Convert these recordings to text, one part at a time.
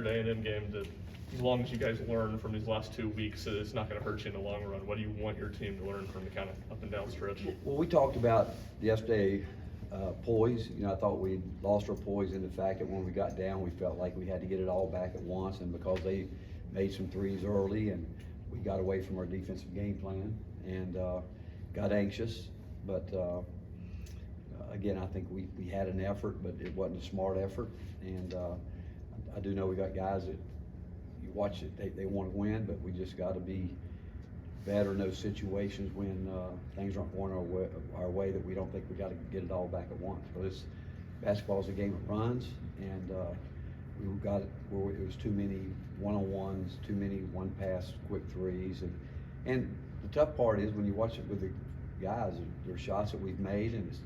Florida A&M game that as long as you guys learn from these last 2 weeks, it's not going to hurt you in the long run. What do you want your team to learn from the kind of up and down stretch? Well, we talked about yesterday poise. You know, I thought we lost our poise in the fact that when we got down, we felt like we had to get it all back at once, and because they made some threes early and we got away from our defensive game plan and got anxious. But again, I think we had an effort, but it wasn't a smart effort. And I do know we got guys that you watch it, they want to win, but we just got to be better in those situations when things aren't going our way that we don't think we got to get it all back at once. So this basketball is a game of runs, and we got it where it was too many one-on-ones, too many one-pass quick threes, and the tough part is when you watch it with the guys, there's shots that we've made, and it's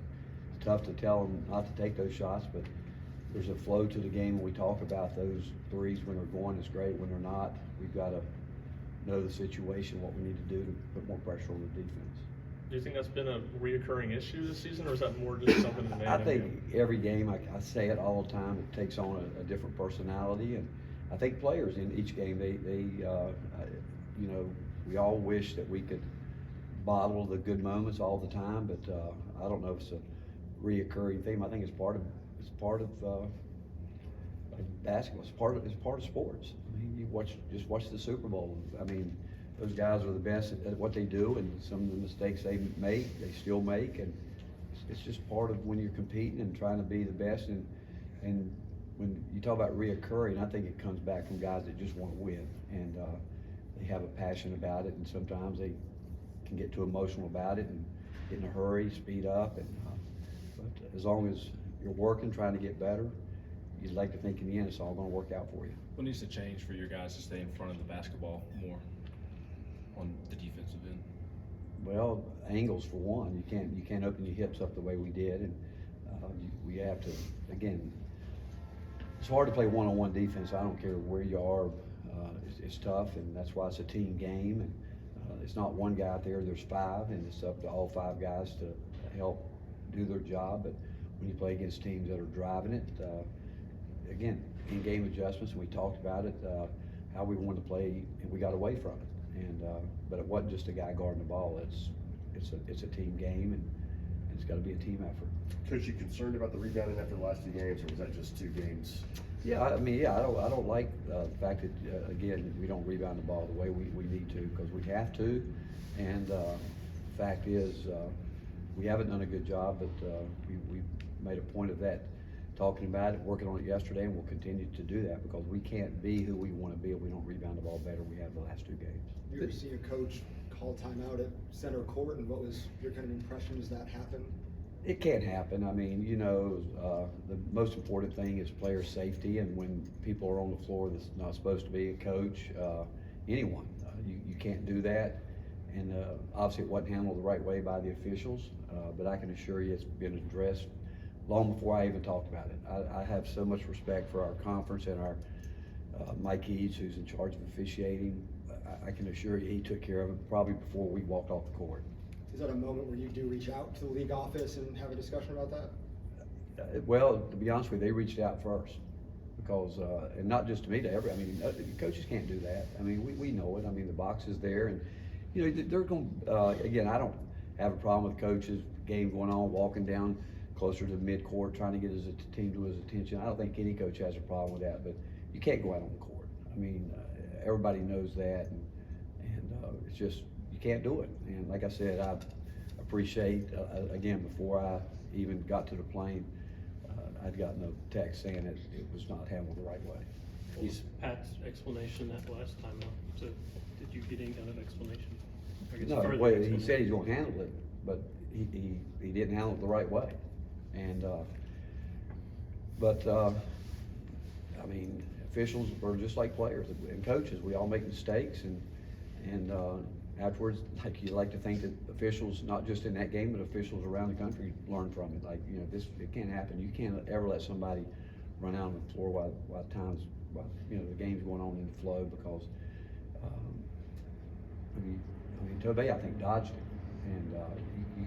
tough to tell them not to take those shots, but there's a flow to the game when we talk about those threes. When they're going, it's great. When they're not, we've got to know the situation, what we need to do to put more pressure on the defense. Do you think that's been a reoccurring issue this season, or is that more just something in the I think every game, I say it all the time, it takes on a different personality, and I think players in each game, they you know, we all wish that we could bottle the good moments all the time, but I don't know if it's a reoccurring theme. I think it's part of basketball. It's part of sports. I mean, just watch the Super Bowl. I mean, those guys are the best at what they do, and some of the mistakes they make, they still make, and it's just part of when you're competing and trying to be the best. And when you talk about reoccurring, I think it comes back from guys that just want to win, and they have a passion about it, and sometimes they can get too emotional about it and get in a hurry, speed up. And but as long as you're working, trying to get better, you'd like to think in the end it's all going to work out for you. What needs to change for your guys to stay in front of the basketball more on the defensive end? Well, angles for one. You can't open your hips up the way we did, and we have to, again, it's hard to play one-on-one defense. I don't care where you are. It's tough, and that's why it's a team game. And it's not one guy out there. There's five, and it's up to all five guys to help do their job. But when you play against teams that are driving it, again, in-game adjustments, and we talked about it, how we wanted to play, and we got away from it. And but it wasn't just a guy guarding the ball. It's a team game, and it's got to be a team effort. Coach, you concerned about the rebounding after the last 2 games, or was that just 2 games? Yeah, I mean, yeah, I don't like the fact that again we don't rebound the ball the way we need to, because we have to. And the fact is, we haven't done a good job, but we made a point of that, talking about it, working on it yesterday, and we'll continue to do that, because we can't be who we want to be if we don't rebound the ball better. We have the last 2 games. You ever see a coach call timeout at center court, and what was your kind of impression as that happened? It can't happen. I mean, you know, the most important thing is player safety, and when people are on the floor that's not supposed to be a coach, anyone, you can't do that. And obviously it wasn't handled the right way by the officials, but I can assure you it's been addressed long before I even talked about it. I have so much respect for our conference and our Mike Eads, who's in charge of officiating. I can assure you he took care of it probably before we walked off the court. Is that a moment where you do reach out to the league office and have a discussion about that? Well, to be honest with you, they reached out first, because, and not just to me, to every, I mean, coaches can't do that. I mean, we know it. I mean, the box is there, and, you know, they're going to, again, I don't have a problem with coaches, game going on, walking down closer to the midcourt, trying to get his team to his attention. I don't think any coach has a problem with that, but you can't go out on the court. I mean, everybody knows that, and it's just, you can't do it. And like I said, I appreciate, again, before I even got to the plane, I'd gotten a text saying that it was not handled the right way. He's Pat's explanation that last time up. So did you get any kind of explanation? I guess No, further well, he explanation. said he's going to handle it, but he didn't handle it the right way. And I mean, officials are just like players and coaches. We all make mistakes, and afterwards, like, you like to think that officials, not just in that game, but officials around the country, learn from it. Like, you know, it can't happen. You can't ever let somebody run out on the floor while you know, the game's going on in the flow, because I mean, Tobey, I think, dodged it, and you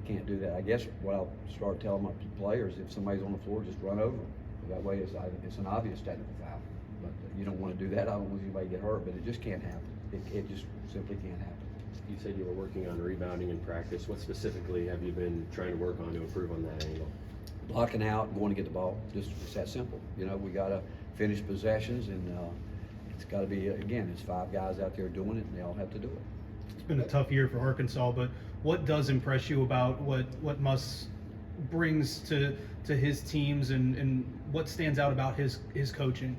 can't do that. I guess what I'll start telling my players, if somebody's on the floor, just run over them. That way it's an obvious technical foul. But you don't want to do that. I don't want anybody to get hurt, but it just can't happen. It just simply can't happen. You said you were working on rebounding in practice. What specifically have you been trying to work on to improve on that angle? Blocking out, going to get the ball. Just it's that simple. You know, we got to finish possessions, and it's got to be, again, it's 5 guys out there doing it, and they all have to do it. It's been a tough year for Arkansas, but what does impress you about what Muss brings to his teams, and what stands out about his coaching?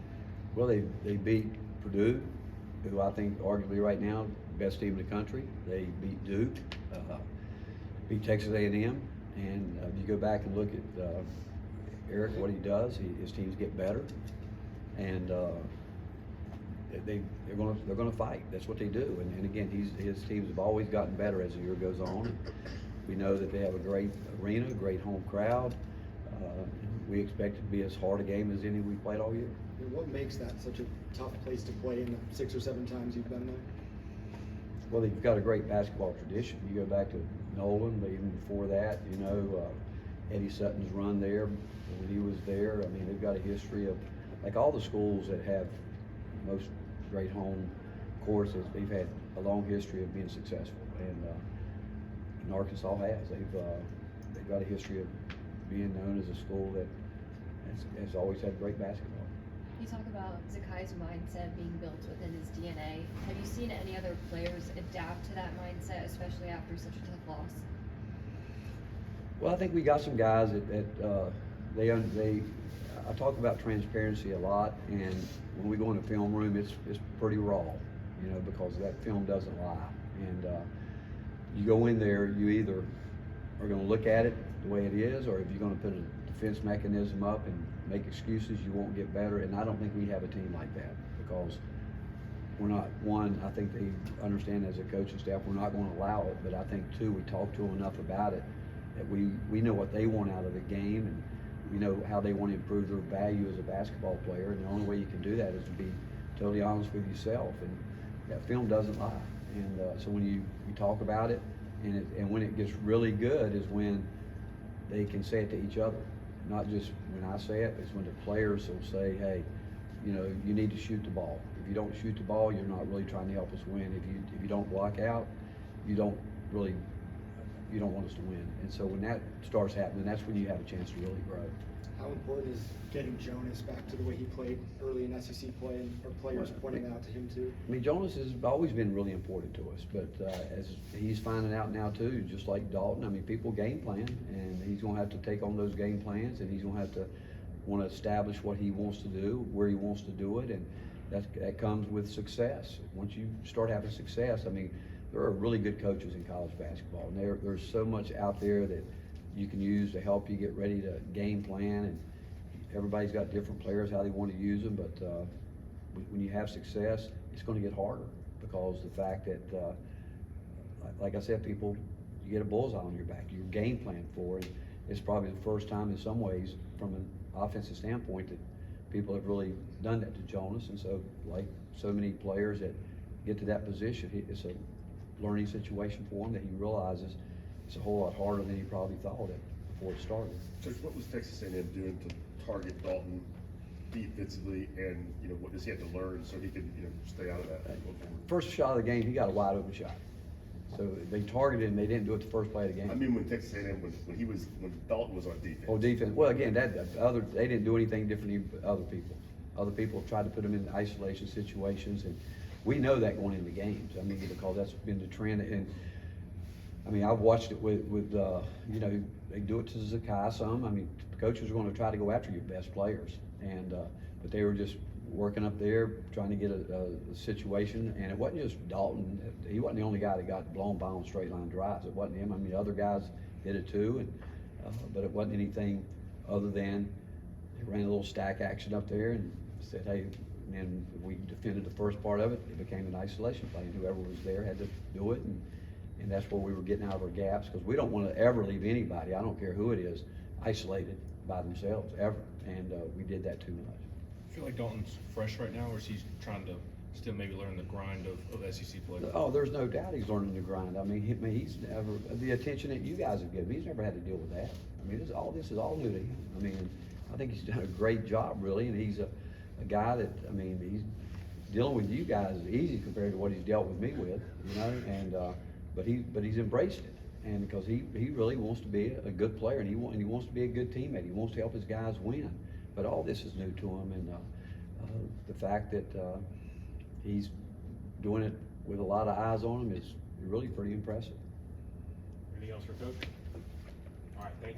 Well, they beat Purdue, who I think arguably right now best team in the country. They beat Duke, beat Texas A&M, and you go back and look at Eric, what he does. His teams get better, and they're going to fight. That's what they do. And again, his teams have always gotten better as the year goes on. We know that they have a great arena, great home crowd. We expect it to be as hard a game as any we've played all year. And what makes that such a tough place to play in the 6 or 7 times you've been there? Well, they've got a great basketball tradition. You go back to Nolan, but even before that, you know, Eddie Sutton's run there when he was there. I mean, they've got a history of, like all the schools that have most great home courses, they've had a long history of being successful. And Arkansas has. They've got a history of being known as a school that has always had great basketball. You talk about Zakai's mindset being built within his DNA. Have you seen any other players adapt to that mindset, especially after such a tough loss? Well, I think we got some guys that I talk about transparency a lot, and when we go in the film room, it's pretty raw, you know, because that film doesn't lie. And you go in there, you either are going to look at it the way it is, or if you're going to put a defense mechanism up and make excuses, you won't get better. And I don't think we have a team like that, because we're not, one, I think they understand as a coaching staff, we're not going to allow it, but I think two, we talk to them enough about it that we know what they want out of the game, and we know how they want to improve their value as a basketball player, and the only way you can do that is to be totally honest with yourself, and that film doesn't lie. And so when you talk about it, and when it gets really good is when they can say it to each other. Not just when I say it, it's when the players will say, hey, you know, you need to shoot the ball. If you don't shoot the ball, you're not really trying to help us win. If you don't block out, you don't want us to win. And so when that starts happening, that's when you have a chance to really grow. How important is getting Jonas back to the way he played early in SEC play, and are players pointing that out to him too? I mean, Jonas has always been really important to us, but as he's finding out now too, just like Dalton, I mean, people game plan, and he's going to have to take on those game plans, and he's going to have to want to establish what he wants to do, where he wants to do it, and that comes with success. Once you start having success, I mean, there are really good coaches in college basketball, and there's so much out there that you can use to help you get ready to game plan, and everybody's got different players, how they want to use them, but when you have success, it's going to get harder, because the fact that, like I said, you get a bullseye on your back, your game plan for it. It's probably the first time in some ways, from an offensive standpoint, that people have really done that to Jonas, and so, like so many players that get to that position, it's a learning situation for him that he realizes it's a whole lot harder than he probably thought it before it started. So what was Texas A&M doing to target Dalton defensively, and you know, what does he have to learn so he can, you know, stay out of that going forward? First shot of the game, he got a wide open shot. So they targeted him, they didn't do it the first play of the game. I mean, when Texas A&M, when Dalton was on defense. Oh, defense. Well, again, they didn't do anything differently than other people. Other people tried to put them in isolation situations, and we know that going into games. I mean, because that's been the trend. And I mean, I've watched it with you know, they do it to Zakai some. I mean, coaches are going to try to go after your best players, and but they were just working up there trying to get a situation, and it wasn't just Dalton. He wasn't the only guy that got blown by on straight line drives. It wasn't him. I mean, other guys did it too, and but it wasn't anything other than they ran a little stack action up there and said, hey, and we defended the first part of it. It became an isolation play, and whoever was there had to do it, and that's where we were getting out of our gaps, because we don't want to ever leave anybody, I don't care who it is, isolated by themselves, ever, and we did that too much. I feel like Dalton's fresh right now, or is he trying to still maybe learn the grind of SEC play? Oh, there's no doubt he's learning the grind. I mean, he's never, the attention that you guys have given, he's never had to deal with that. I mean, this is all new to him. I mean, I think he's done a great job, really, and he's a guy that, I mean, he's dealing with you guys is easy compared to what he's dealt with me with, you know, and, but he's embraced it. And because he really wants to be a good player, and he wants to be a good teammate. He wants to help his guys win. But all this is new to him, and the fact that he's doing it with a lot of eyes on him is really pretty impressive. Anything else for Coach? All right, thank you.